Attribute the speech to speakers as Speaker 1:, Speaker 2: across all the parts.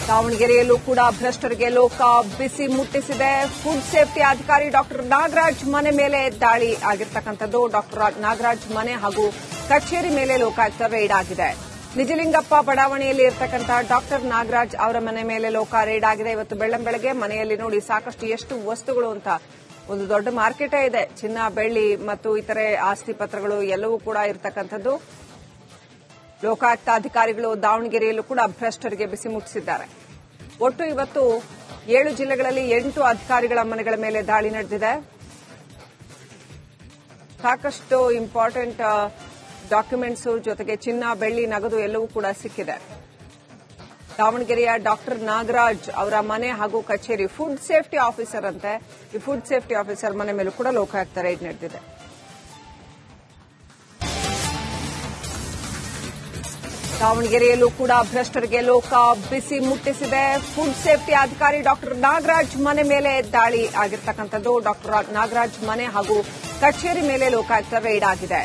Speaker 1: ದಾವಣಗೆರೆಯಲ್ಲೂ ಕೂಡ ಭ್ರಷ್ಟರಿಗೆ ಲೋಕ ಬಿಸಿ ಮುಟ್ಟಿಸಿದೆ. Food safety ಅಧಿಕಾರಿ ಡಾಕ್ಟರ್ ನಾಗರಾಜ್ ಮನೆ ಮೇಲೆ ದಾಳಿ ಆಗಿರ್ತಕ್ಕಂಥದ್ದು. ಡಾಕ್ಟರ್ ನಾಗರಾಜ್ ಮನೆ ಹಾಗೂ ಕಚೇರಿ ಮೇಲೆ ಲೋಕಾಯುಕ್ತ ರೇಡ್ ಆಗಿದೆ. ನಿಜಲಿಂಗಪ್ಪ ಬಡಾವಣೆಯಲ್ಲಿ ಇರತಕ್ಕಂಥ ಡಾಕ್ಟರ್ ನಾಗರಾಜ್ ಅವರ ಮನೆ ಮೇಲೆ ಲೋಕ ರೇಡ್ ಆಗಿದೆ. ಇವತ್ತು ಬೆಳ್ಳಂಬೆಳಗ್ಗೆ ಮನೆಯಲ್ಲಿ ನೋಡಿ ಸಾಕಷ್ಟು ಎಷ್ಟು ವಸ್ತುಗಳು ಅಂತ ಒಂದು ದೊಡ್ಡ ಮಾರ್ಕೆಟೇ ಇದೆ. ಚಿನ್ನ, ಬೆಳ್ಳಿ ಮತ್ತು ಇತರೆ ಆಸ್ತಿ ಪತ್ರಗಳು ಎಲ್ಲವೂ ಕೂಡ ಇರತಕ್ಕಂಥದ್ದು. ಲೋಕಾಯುಕ್ತ ಅಧಿಕಾರಿಗಳು ದಾವಣಗೆರೆಯಲ್ಲೂ ಕೂಡ ಭ್ರಷ್ಟರಿಗೆ ಬಿಸಿ ಮುಟ್ಟಿಸಿದ್ದಾರೆ. ಒಟ್ಟು ಇವತ್ತು 7 ಜಿಲ್ಲೆಗಳಲ್ಲಿ 8 ಅಧಿಕಾರಿಗಳ ಮನೆಗಳ ಮೇಲೆ ದಾಳಿ ನಡೆದಿದೆ. ಸಾಕಷ್ಟು ಇಂಪಾರ್ಟೆಂಟ್ ಡಾಕ್ಯುಮೆಂಟ್ಸ್ ಜೊತೆಗೆ ಚಿನ್ನ, ಬೆಳ್ಳಿ, ನಗದು ಎಲ್ಲವೂ ಕೂಡ ಸಿಕ್ಕಿದೆ. ದಾವಣಗೆರೆಯ ಡಾಕ್ಟರ್ ನಾಗರಾಜ್ ಅವರ ಮನೆ ಹಾಗೂ ಕಚೇರಿ ಫುಡ್ ಸೇಫ್ಟಿ ಆಫೀಸರ್ ಅಂತೆ. ಈ ಫುಡ್ ಸೇಫ್ಟಿ ಆಫೀಸರ್ ಮನೆ ಮೇಲೂ ಕೂಡ ಲೋಕಾಯುಕ್ತ ರೇಡ್ ನಡೆದಿದೆ. ದಾವಣಗೆರೆಯಲ್ಲೂ ಕೂಡ ಭ್ರಷ್ಟರಿಗೆ ಲೋಕ ಬಿಸಿ ಮುಟ್ಟಿಸಿದೆ. ಫುಡ್ ಸೇಫ್ಟಿ ಅಧಿಕಾರಿ ಡಾಕ್ಟರ್ ನಾಗರಾಜ್ ಮನೆ ಮೇಲೆ ದಾಳಿ ಆಗಿರ್ತಕ್ಕಂಥದ್ದು. ಡಾಕ್ಟರ್ ನಾಗರಾಜ್ ಮನೆ ಹಾಗೂ ಕಚೇರಿ ಮೇಲೆ ಲೋಕಾಯುಕ್ತ ರೇಡ್ ಆಗಿದೆ.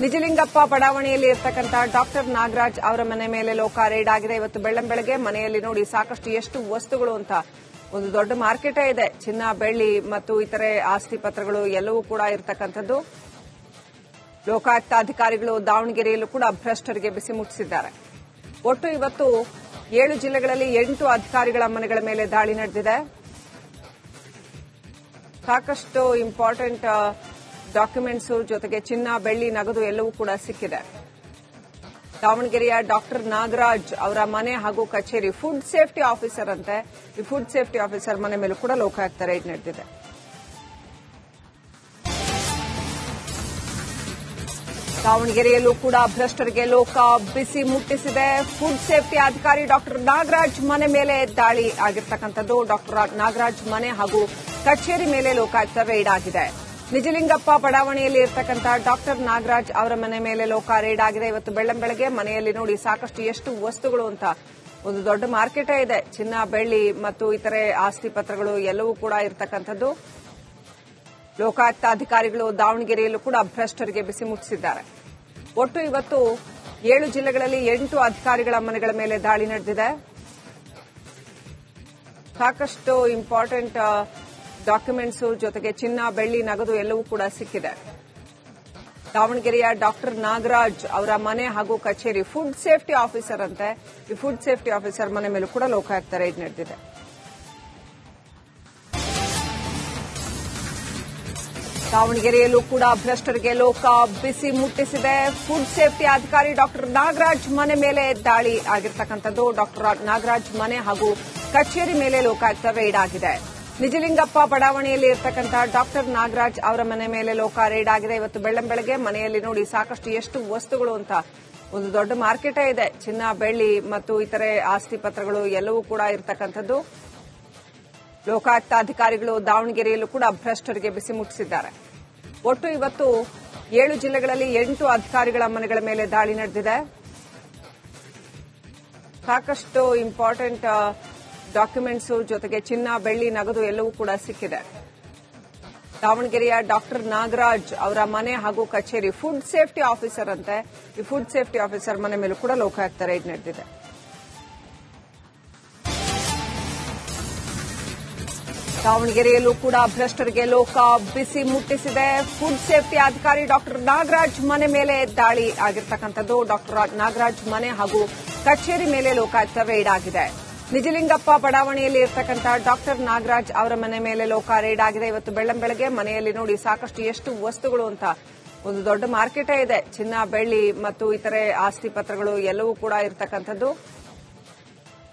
Speaker 1: ನಿಜಲಿಂಗಪ್ಪ ಬಡಾವಣೆಯಲ್ಲಿ ಇರತಕ್ಕಂಥ ಡಾಕ್ಟರ್ ನಾಗರಾಜ್ ಅವರ ಮನೆ ಮೇಲೆ ಲೋಕ ರೇಡ್ ಆಗಿದೆ. ಇವತ್ತು ಬೆಳ್ಳಂಬೆಳಗ್ಗೆ ಮನೆಯಲ್ಲಿ ನೋಡಿ ಸಾಕಷ್ಟು ಎಷ್ಟು ವಸ್ತುಗಳು ಅಂತ ಒಂದು ದೊಡ್ಡ ಮಾರ್ಕೆಟೇ ಇದೆ. ಚಿನ್ನ, ಬೆಳ್ಳಿ ಮತ್ತು ಇತರೆ ಆಸ್ತಿ ಪತ್ರಗಳು ಎಲ್ಲವೂ ಕೂಡ ಇರತಕ್ಕಂಥದ್ದು. ಲೋಕಾಯುಕ್ತ ಅಧಿಕಾರಿಗಳು ದಾವಣಗೆರೆಯಲ್ಲೂ ಕೂಡ ಭ್ರಷ್ಟರಿಗೆ ಬಿಸಿ ಮುಟ್ಟಿಸಿದ್ದಾರೆ. ಒಟ್ಟು ಇವತ್ತು 7 ಜಿಲ್ಲೆಗಳಲ್ಲಿ 8 ಅಧಿಕಾರಿಗಳ ಮನೆಗಳ ಮೇಲೆ ದಾಳಿ ನಡೆದಿದೆ. ಸಾಕಷ್ಟು ಇಂಪಾರ್ಟೆಂಟ್ ಡಾಕ್ಯುಮೆಂಟ್ಸ್ ಜೊತೆಗೆ ಚಿನ್ನ, ಬೆಳ್ಳಿ, ನಗದು ಎಲ್ಲವೂ ಕೂಡ ಸಿಕ್ಕಿದೆ. ದಾವಣಗೆರೆಯ ಡಾಕ್ಟರ್ ನಾಗರಾಜ್ ಅವರ ಮನೆ ಹಾಗೂ ಕಚೇರಿ ಫುಡ್ ಸೇಫ್ಟಿ ಆಫೀಸರ್ ಅಂತೆ. ಈ ಫುಡ್ ಸೇಫ್ಟಿ ಆಫೀಸರ್ ಮನೆ ಮೇಲೂ ಕೂಡ ಲೋಕಾಯುಕ್ತ ರೇಡ್ ನಡೆದಿದೆ. ದಾವಣಗೆರೆಯಲ್ಲೂ ಕೂಡ ಭ್ರಷ್ಟರಿಗೆ ಲೋಕ ಬಿಸಿ ಮುಟ್ಟಿಸಿದೆ. ಫುಡ್ ಸೇಫ್ಟಿ ಅಧಿಕಾರಿ ಡಾಕ್ಟರ್ ನಾಗರಾಜ್ ಮನೆ ಮೇಲೆ ದಾಳಿ ಆಗಿರ್ತಕ್ಕಂಥದ್ದು. ಡಾಕ್ಟರ್ ನಾಗರಾಜ್ ಮನೆ ಹಾಗೂ ಕಚೇರಿ ಮೇಲೆ ಲೋಕಾಯುಕ್ತ ರೇಡ್ ಆಗಿದೆ. ನಿಜಲಿಂಗಪ್ಪ ಬಡಾವಣೆಯಲ್ಲಿ ಇರತಕ್ಕಂಥ ಡಾಕ್ಟರ್ ನಾಗರಾಜ್ ಅವರ ಮನೆ ಮೇಲೆ ಲೋಕ ರೇಡ್ ಆಗಿದೆ. ಇವತ್ತು ಬೆಳ್ಳಂಬೆಳಗ್ಗೆ ಮನೆಯಲ್ಲಿ ನೋಡಿ ಸಾಕಷ್ಟು ಎಷ್ಟು ವಸ್ತುಗಳು ಅಂತ ಒಂದು ದೊಡ್ಡ ಮಾರ್ಕೆಟೇ ಇದೆ. ಚಿನ್ನ, ಬೆಳ್ಳಿ ಮತ್ತು ಇತರೆ ಆಸ್ತಿ ಪತ್ರಗಳು ಎಲ್ಲವೂ ಕೂಡ ಇರತಕ್ಕಂಥದ್ದು. ಲೋಕಾಯುಕ್ತ ಅಧಿಕಾರಿಗಳು ದಾವಣಗೆರೆಯಲ್ಲೂ ಕೂಡ ಭ್ರಷ್ಟರಿಗೆ ಬಿಸಿ ಮುಟ್ಟಿಸಿದ್ದಾರೆ. ಒಟ್ಟು ಇವತ್ತು 7 ಜಿಲ್ಲೆಗಳಲ್ಲಿ 8 ಅಧಿಕಾರಿಗಳ ಮನೆಗಳ ಮೇಲೆ ದಾಳಿ ನಡೆದಿದೆ. ಸಾಕಷ್ಟು ಇಂಪಾರ್ಟೆಂಟ್ ಡಾಕ್ಯುಮೆಂಟ್ಸ್ ಜೊತೆಗೆ ಚಿನ್ನ, ಬೆಳ್ಳಿ, ನಗದು ಎಲ್ಲವೂ ಕೂಡ ಸಿಕ್ಕಿದೆ. ದಾವಣಗೆರೆಯ ಡಾಕ್ಟರ್ ನಾಗರಾಜ್ ಅವರ ಮನೆ ಹಾಗೂ ಕಚೇರಿ ಫುಡ್ ಸೇಫ್ಟಿ ಆಫೀಸರ್ ಅಂತೆ. ಈ ಫುಡ್ ಸೇಫ್ಟಿ ಆಫೀಸರ್ ಮನೆ ಮೇಲೂ ಕೂಡ ಲೋಕಾಯುಕ್ತ ರೇಡ್ ನಡೆದಿದೆ. ದಾವಣಗೆರೆಯಲ್ಲೂ ಕೂಡ ಭ್ರಷ್ಟರಿಗೆ ಲೋಕ ಬಿಸಿ ಮುಟ್ಟಿಸಿದೆ. ಫುಡ್ ಸೇಫ್ಟಿ ಅಧಿಕಾರಿ ಡಾಕ್ಟರ್ ನಾಗರಾಜ್ ಮನೆ ಮೇಲೆ ದಾಳಿ ಆಗಿರ್ತಕ್ಕಂಥದ್ದು. ಡಾಕ್ಟರ್ ನಾಗರಾಜ್ ಮನೆ ಹಾಗೂ ಕಚೇರಿ ಮೇಲೆ ಲೋಕಾಯುಕ್ತ ರೇಡ್ ಆಗಿದೆ. ನಿಜಲಿಂಗಪ್ಪ ಬಡಾವಣೆಯಲ್ಲಿ ಇರತಕ್ಕಂಥ ಡಾಕ್ಟರ್ ನಾಗರಾಜ್ ಅವರ ಮನೆ ಮೇಲೆ ಲೋಕ ರೇಡ್ ಆಗಿದೆ. ಇವತ್ತು ಬೆಳ್ಳಂಬೆಳಗ್ಗೆ ಮನೆಯಲ್ಲಿ ನೋಡಿ ಸಾಕಷ್ಟು ಎಷ್ಟು ವಸ್ತುಗಳು ಅಂತ ಒಂದು ದೊಡ್ಡ ಮಾರ್ಕೆಟೇ ಇದೆ. ಚಿನ್ನ, ಬೆಳ್ಳಿ ಮತ್ತು ಇತರೆ ಆಸ್ತಿ ಪತ್ರಗಳು ಎಲ್ಲವೂ ಕೂಡ ಇರತಕ್ಕಂಥದ್ದು. ಲೋಕಾಯುಕ್ತ ಅಧಿಕಾರಿಗಳು ದಾವಣಗೆರೆಯಲ್ಲೂ ಕೂಡ ಭ್ರಷ್ಟರಿಗೆ ಬಿಸಿ ಮುಟ್ಟಿಸಿದ್ದಾರೆ. ಒಟ್ಟು ಇವತ್ತು 7 ಜಿಲ್ಲೆಗಳಲ್ಲಿ 8 ಅಧಿಕಾರಿಗಳ ಮನೆಗಳ ಮೇಲೆ ದಾಳಿ ನಡೆದಿದೆ. ಸಾಕಷ್ಟು ಇಂಪಾರ್ಟೆಂಟ್ ಡಾಕ್ಯುಮೆಂಟ್ಸ್ ಜೊತೆಗೆ ಚಿನ್ನ, ಬೆಳ್ಳಿ, ನಗದು ಎಲ್ಲವೂ ಕೂಡ ಸಿಕ್ಕಿದೆ. ದಾವಣಗೆರೆಯ ಡಾಕ್ಟರ್ ನಾಗರಾಜ್ ಅವರ ಮನೆ ಹಾಗೂ ಕಚೇರಿ ಫುಡ್ ಸೇಫ್ಟಿ ಆಫೀಸರ್ ಅಂತೆ. ಈ ಫುಡ್ ಸೇಫ್ಟಿ ಆಫೀಸರ್ ಮನೆ ಮೇಲೂ ಕೂಡ ಲೋಕಾಯುಕ್ತ ರೇಡ್ ನಡೆದಿದೆ. ದಾವಣಗೆರೆಯಲ್ಲೂ ಕೂಡ ಭ್ರಷ್ಟರಿಗೆ ಲೋಕ ಬಿಸಿ ಮುಟ್ಟಿಸಿದೆ. ಫುಡ್ ಸೇಫ್ಟಿ ಅಧಿಕಾರಿ ಡಾಕ್ಟರ್ ನಾಗರಾಜ್ ಮನೆ ಮೇಲೆ ದಾಳಿ ಆಗಿರ್ತಕ್ಕಂಥದ್ದು. ಡಾಕ್ಟರ್ ನಾಗರಾಜ್ ಮನೆ ಹಾಗೂ ಕಚೇರಿ ಮೇಲೆ ಲೋಕಾಯುಕ್ತ ರೇಡ್ ಆಗಿದೆ. ನಿಜಲಿಂಗಪ್ಪ ಬಡಾವಣೆಯಲ್ಲಿ ಇರತಕ್ಕಂಥ ಡಾಕ್ಟರ್ ನಾಗರಾಜ್ ಅವರ ಮನೆ ಮೇಲೆ ಲೋಕ ರೇಡ್ ಆಗಿದೆ. ಇವತ್ತು ಬೆಳ್ಳಂಬೆಳಗ್ಗೆ ಮನೆಯಲ್ಲಿ ನೋಡಿ ಸಾಕಷ್ಟು ಎಷ್ಟು ವಸ್ತುಗಳು ಅಂತ ಒಂದು ದೊಡ್ಡ ಮಾರ್ಕೆಟೇ ಇದೆ. ಚಿನ್ನ, ಬೆಳ್ಳಿ ಮತ್ತು ಇತರೆ ಆಸ್ತಿ ಪತ್ರಗಳು ಎಲ್ಲವೂ ಕೂಡ ಇರತಕ್ಕಂಥದ್ದು.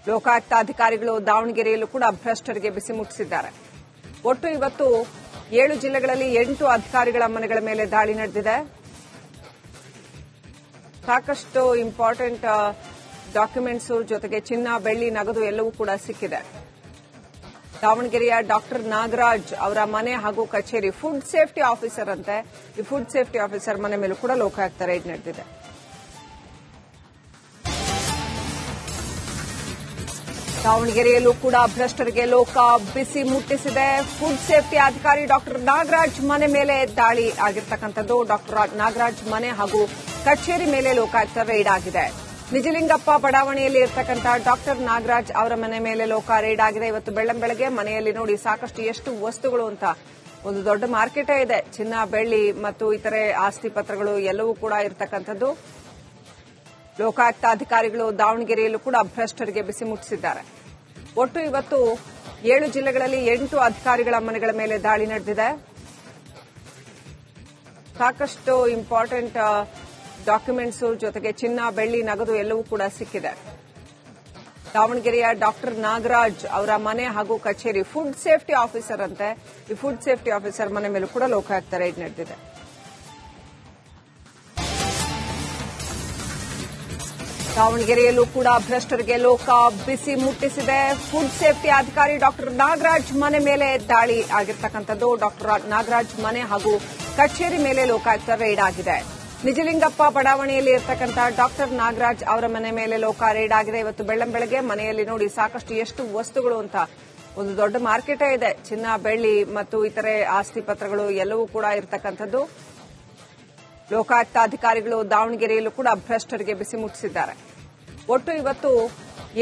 Speaker 1: ಲೋಕಾಯುಕ್ತ ಅಧಿಕಾರಿಗಳು ದಾವಣಗೆರೆಯಲ್ಲೂ ಕೂಡ ಭ್ರಷ್ಟರಿಗೆ ಬಿಸಿ ಮುಟ್ಟಿಸಿದ್ದಾರೆ. ಒಟ್ಟು ಇವತ್ತು 7 ಜಿಲ್ಲೆಗಳಲ್ಲಿ 8 ಅಧಿಕಾರಿಗಳ ಮನೆಗಳ ಮೇಲೆ ದಾಳಿ ನಡೆದಿದೆ. ಸಾಕಷ್ಟು ಇಂಪಾರ್ಟೆಂಟ್ ಡಾಕ್ಯುಮೆಂಟ್ಸ್ ಜೊತೆಗೆ ಚಿನ್ನ, ಬೆಳ್ಳಿ, ನಗದು ಎಲ್ಲವೂ ಕೂಡ ಸಿಕ್ಕಿದೆ. ದಾವಣಗೆರೆಯ ಡಾಕ್ಟರ್ ನಾಗರಾಜ್ ಅವರ ಮನೆ ಹಾಗೂ ಕಚೇರಿ ಫುಡ್ ಸೇಫ್ಟಿ ಆಫೀಸರ್ ಅಂತೆ. ಈ ಫುಡ್ ಸೇಫ್ಟಿ ಆಫೀಸರ್ ಮನೆ ಮೇಲೂ ಕೂಡ ಲೋಕಾಯುಕ್ತ ರೇಡ್ ನಡೆದಿದೆ. ದಾವಣಗೆರೆಯಲ್ಲೂ ಕೂಡ ಭ್ರಷ್ಟರಿಗೆ ಲೋಕ ಬಿಸಿ ಮುಟ್ಟಿಸಿದೆ. ಫುಡ್ ಸೇಫ್ಟಿ ಅಧಿಕಾರಿ ಡಾಕ್ಟರ್ ನಾಗರಾಜ್ ಮನೆ ಮೇಲೆ ದಾಳಿ ಆಗಿರ್ತಕ್ಕಂಥದ್ದು. ಡಾಕ್ಟರ್ ನಾಗರಾಜ್ ಮನೆ ಹಾಗೂ ಕಚೇರಿ ಮೇಲೆ ಲೋಕಾಯುಕ್ತ ರೇಡ್ ಆಗಿದೆ. ನಿಜಲಿಂಗಪ್ಪ ಬಡಾವಣೆಯಲ್ಲಿ ಇರತಕ್ಕಂತಹ ಡಾಕ್ಟರ್ ನಾಗರಾಜ್ ಅವರ ಮನೆ ಮೇಲೆ ರೇಡ್ ಆಗಿದೆ. ಇವತ್ತು ಬೆಳ್ಳಂಬೆಳಗ್ಗೆ ಮನೆಯಲ್ಲಿ ನೋಡಿ ಸಾಕಷ್ಟು ಎಷ್ಟು ವಸ್ತುಗಳು ಅಂತ ಒಂದು ದೊಡ್ಡ ಮಾರ್ಕೆಟೇ ಇದೆ. ಚಿನ್ನ, ಬೆಳ್ಳಿ ಮತ್ತು ಇತರೆ ಆಸ್ತಿ ಪತ್ರಗಳು ಎಲ್ಲವೂ ಕೂಡ ಇರತಕ್ಕಂಥದ್ದು. ಲೋಕಾಯುಕ್ತ ಅಧಿಕಾರಿಗಳು ದಾವಣಗೆರೆಯಲ್ಲೂ ಕೂಡ ಭ್ರಷ್ಟರಿಗೆ ಬಿಸಿ ಮುಟ್ಟಿಸಿದ್ದಾರೆ. ಒಟ್ಟು ಇವತ್ತು 7 ಜಿಲ್ಲೆಗಳಲ್ಲಿ 8 ಅಧಿಕಾರಿಗಳ ಮನೆಗಳ ಮೇಲೆ ದಾಳಿ ನಡೆದಿದೆ. ಸಾಕಷ್ಟು ಇಂಪಾರ್ಟೆಂಟ್ ಡಾಕ್ಯುಮೆಂಟ್ಸ್ ಜೊತೆಗೆ ಚಿನ್ನ, ಬೆಳ್ಳಿ, ನಗದು ಎಲ್ಲವೂ ಕೂಡ ಸಿಕ್ಕಿದೆ. ದಾವಣಗೆರೆಯ ಡಾಕ್ಟರ್ ನಾಗರಾಜ್ ಅವರ ಮನೆ ಹಾಗೂ ಕಚೇರಿ ಫುಡ್ ಸೇಫ್ಟಿ ಆಫೀಸರ್ ಅಂತೆ. ಈ ಫುಡ್ ಸೇಫ್ಟಿ ಆಫೀಸರ್ ಮನೆ ಮೇಲೂ ಕೂಡ ಲೋಕಾಯುಕ್ತ ರೈಡ್ ನಡೆದಿದೆ. ದಾವಣಗೆರೆಯಲ್ಲೂ ಕೂಡ ಭ್ರಷ್ಟರಿಗೆ ಲೋಕ ಬಿಸಿ ಮುಟ್ಟಿಸಿದೆ. ಫುಡ್ ಸೇಫ್ಟಿ ಅಧಿಕಾರಿ ಡಾಕ್ಟರ್ ನಾಗರಾಜ್ ಮನೆ ಮೇಲೆ ದಾಳಿ ಆಗಿರ್ತಕ್ಕಂಥದ್ದು. ಡಾಕ್ಟರ್ ನಾಗರಾಜ್ ಮನೆ ಹಾಗೂ ಕಚೇರಿ ಮೇಲೆ ಲೋಕಾಯುಕ್ತ ರೈಡ್ ಆಗಿದೆ. ನಿಜಲಿಂಗಪ್ಪ ಬಡಾವಣೆಯಲ್ಲಿ ಇರತಕ್ಕಂತಹ ಡಾಕ್ಟರ್ ನಾಗರಾಜ್ ಅವರ ಮನೆ ಮೇಲೆ ರೇಡ್ ಆಗಿದೆ. ಇವತ್ತು ಬೆಳ್ಳಂಬೆಳಗ್ಗೆ ಮನೆಯಲ್ಲಿ ನೋಡಿ ಸಾಕಷ್ಟು ಎಷ್ಟು ವಸ್ತುಗಳು ಅಂತ ಒಂದು ದೊಡ್ಡ ಮಾರ್ಕೆಟೇ ಇದೆ. ಚಿನ್ನ, ಬೆಳ್ಳಿ ಮತ್ತು ಇತರೆ ಆಸ್ತಿ ಪತ್ರಗಳು ಎಲ್ಲವೂ ಕೂಡ ಇರತಕ್ಕಂಥದ್ದು. ಲೋಕಾಯುಕ್ತ ಅಧಿಕಾರಿಗಳು ದಾವಣಗೆರೆಯಲ್ಲೂ ಕೂಡ ಭ್ರಷ್ಟರಿಗೆ ಬಿಸಿ ಮುಟ್ಟಿಸಿದ್ದಾರೆ. ಒಟ್ಟು ಇವತ್ತು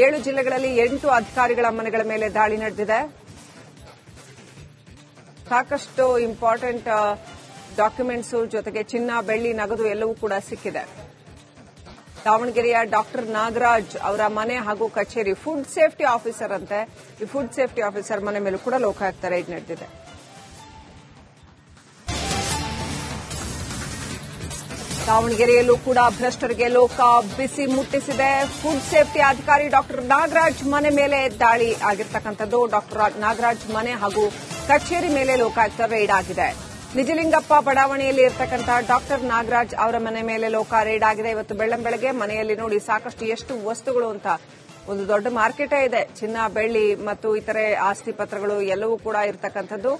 Speaker 1: 7 ಜಿಲ್ಲೆಗಳಲ್ಲಿ 8 ಅಧಿಕಾರಿಗಳ ಮನೆಗಳ ಮೇಲೆ ದಾಳಿ ನಡೆದಿದೆ. ಸಾಕಷ್ಟು ಇಂಪಾರ್ಟೆಂಟ್ ಡಾಕ್ಯುಮೆಂಟ್ಸ್ ಜೊತೆಗೆ ಚಿನ್ನ, ಬೆಳ್ಳಿ, ನಗದು ಎಲ್ಲವೂ ಕೂಡ ಸಿಕ್ಕಿದೆ. ದಾವಣಗೆರೆಯ ಡಾಕ್ಟರ್ ನಾಗರಾಜ್ ಅವರ ಮನೆ ಹಾಗೂ ಕಚೇರಿ ಫುಡ್ ಸೇಫ್ಟಿ ಆಫೀಸರ್ ಅಂತೆ. ಈ ಫುಡ್ ಸೇಫ್ಟಿ ಆಫೀಸರ್ ಮನೆ ಮೇಲೂ ಕೂಡ ಲೋಕಾಯುಕ್ತ ರೈಡ್ ನಡೆದಿದೆ. ದಾವಣಗೆರೆಯಲ್ಲೂ ಕೂಡ ಭ್ರಷ್ಟರಿಗೆ ಲೋಕ ಬಿಸಿ ಮುಟ್ಟಿಸಿದೆ. ಫುಡ್ ಸೇಫ್ಟಿ ಅಧಿಕಾರಿ ಡಾಕ್ಟರ್ ನಾಗರಾಜ್ ಮನೆ ಮೇಲೆ ದಾಳಿ ಆಗಿರ್ತಕ್ಕಂಥದ್ದು. ಡಾಕ್ಟರ್ ನಾಗರಾಜ್ ಮನೆ ಹಾಗೂ ಕಚೇರಿ ಮೇಲೆ ಲೋಕಾಯುಕ್ತ ರೈಡ್ ಆಗಿದೆ. ನಿಜಲಿಂಗಪ್ಪ ಬಡಾವಣೆಯಲ್ಲಿ ಇರತಕ್ಕಂತಹ ಡಾಕ್ಟರ್ ನಾಗರಾಜ್ ಅವರ ಮನೆ ಮೇಲೆ ರೇಡ್ ಆಗಿದೆ. ಇವತ್ತು ಬೆಳ್ಳಂಬೆಳಗ್ಗೆ ಮನೆಯಲ್ಲಿ ನೋಡಿ ಸಾಕಷ್ಟು ಎಷ್ಟು ವಸ್ತುಗಳು ಅಂತ ಒಂದು ದೊಡ್ಡ ಮಾರ್ಕೆಟೇ ಇದೆ. ಚಿನ್ನ, ಬೆಳ್ಳಿ ಮತ್ತು ಇತರೆ ಆಸ್ತಿ ಪತ್ರಗಳು ಎಲ್ಲವೂ ಕೂಡ ಇರತಕ್ಕಂಥದ್ದು.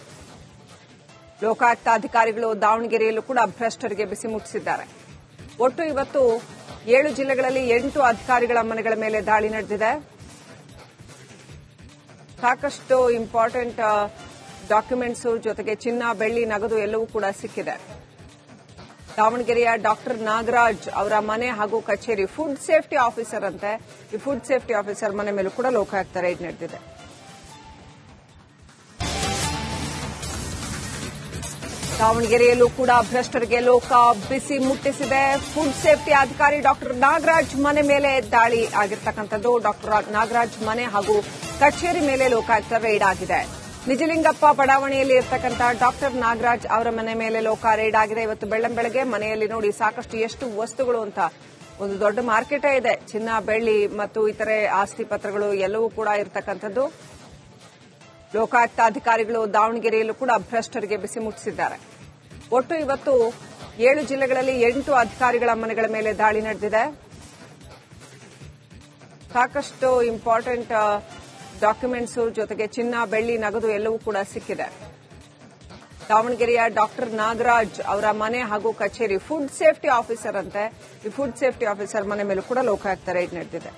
Speaker 1: ಲೋಕಾಯುಕ್ತ ಅಧಿಕಾರಿಗಳು ದಾವಣಗೆರೆಯಲ್ಲೂ ಕೂಡ ಭ್ರಷ್ಟರಿಗೆ ಬಿಸಿ ಮುಟ್ಟಿಸಿದ್ದಾರೆ. ಒಟ್ಟು ಇವತ್ತು 7 ಜಿಲ್ಲೆಗಳಲ್ಲಿ 8 ಅಧಿಕಾರಿಗಳ ಮನೆಗಳ ಮೇಲೆ ದಾಳಿ ನಡೆದಿದೆ. ಸಾಕಷ್ಟು ಇಂಪಾರ್ಟೆಂಟ್ ಡಾಕ್ಯುಮೆಂಟ್ಸ್ ಜೊತೆಗೆ ಚಿನ್ನ, ಬೆಳ್ಳಿ, ನಗದು ಎಲ್ಲವೂ ಕೂಡ ಸಿಕ್ಕಿದೆ. ದಾವಣಗೆರೆಯ ಡಾಕ್ಟರ್ ನಾಗರಾಜ್ ಅವರ ಮನೆ ಹಾಗೂ ಕಚೇರಿ ಫುಡ್ ಸೇಫ್ಟಿ ಆಫೀಸರ್ ಅಂತೆ. ಈ ಫುಡ್ ಸೇಫ್ಟಿ ಆಫೀಸರ್ ಮನೆ ಮೇಲೂ ಕೂಡ ಲೋಕಾಯುಕ್ತ ರೈಡ್ ನಡೆದಿದೆ. ದಾವಣಗೆರೆಯಲ್ಲೂ ಕೂಡ ಭ್ರಷ್ಟರಿಗೆ ಲೋಕ ಬಿಸಿ ಮುಟ್ಟಿಸಿದೆ. ಫುಡ್ ಸೇಫ್ಟಿ ಅಧಿಕಾರಿ ಡಾಕ್ಟರ್ ನಾಗರಾಜ್ ಮನೆ ಮೇಲೆ ದಾಳಿ ಆಗಿರ್ತಕ್ಕಂಥದ್ದು. ಡಾಕ್ಟರ್ ನಾಗರಾಜ್ ಮನೆ ಹಾಗೂ ಕಚೇರಿ ಮೇಲೆ ಲೋಕಾಯುಕ್ತ ರೈಡ್ ಆಗಿದೆ. ನಿಜಲಿಂಗಪ್ಪ ಬಡಾವಣೆಯಲ್ಲಿ ಇರತಕ್ಕಂತಹ ಡಾಕ್ಟರ್ ನಾಗರಾಜ್ ಅವರ ಮನೆ ಮೇಲೆ ರೇಡ್ ಆಗಿದೆ. ಇವತ್ತು ಬೆಳ್ಳಂಬೆಳಗ್ಗೆ ಮನೆಯಲ್ಲಿ ನೋಡಿ ಸಾಕಷ್ಟು ಎಷ್ಟು ವಸ್ತುಗಳು ಅಂತ ಒಂದು ದೊಡ್ಡ ಮಾರ್ಕೆಟೇ ಇದೆ. ಚಿನ್ನ, ಬೆಳ್ಳಿ ಮತ್ತು ಇತರೆ ಆಸ್ತಿ ಪತ್ರಗಳು ಎಲ್ಲವೂ ಕೂಡ ಇರತಕ್ಕಂಥದ್ದು. ಲೋಕಾಯುಕ್ತ ಅಧಿಕಾರಿಗಳು ದಾವಣಗೆರೆಯಲ್ಲೂ ಕೂಡ ಭ್ರಷ್ಟರಿಗೆ ಬಿಸಿ ಮುಟ್ಟಿಸಿದ್ದಾರೆ. ಒಟ್ಟು ಇವತ್ತು 7 ಜಿಲ್ಲೆಗಳಲ್ಲಿ 8 ಅಧಿಕಾರಿಗಳ ಮನೆಗಳ ಮೇಲೆ ದಾಳಿ ನಡೆದಿದೆ. ಸಾಕಷ್ಟು ಇಂಪಾರ್ಟೆಂಟ್ ಡಾಕ್ಯುಮೆಂಟ್ಸ್ ಜೊತೆಗೆ ಚಿನ್ನ, ಬೆಳ್ಳಿ, ನಗದು ಎಲ್ಲವೂ ಕೂಡ ಸಿಕ್ಕಿದೆ. ದಾವಣಗೆರೆಯ ಡಾಕ್ಟರ್ ನಾಗರಾಜ್ ಅವರ ಮನೆ ಹಾಗೂ ಕಚೇರಿ ಫುಡ್ ಸೇಫ್ಟಿ ಆಫೀಸರ್ ಅಂತೆ. ಈ ಫುಡ್ ಸೇಫ್ಟಿ ಆಫೀಸರ್ ಮನೆ ಮೇಲೂ ಕೂಡ ಲೋಕಾಯುಕ್ತ ರೈಡ್ ನಡೆದಿದೆ.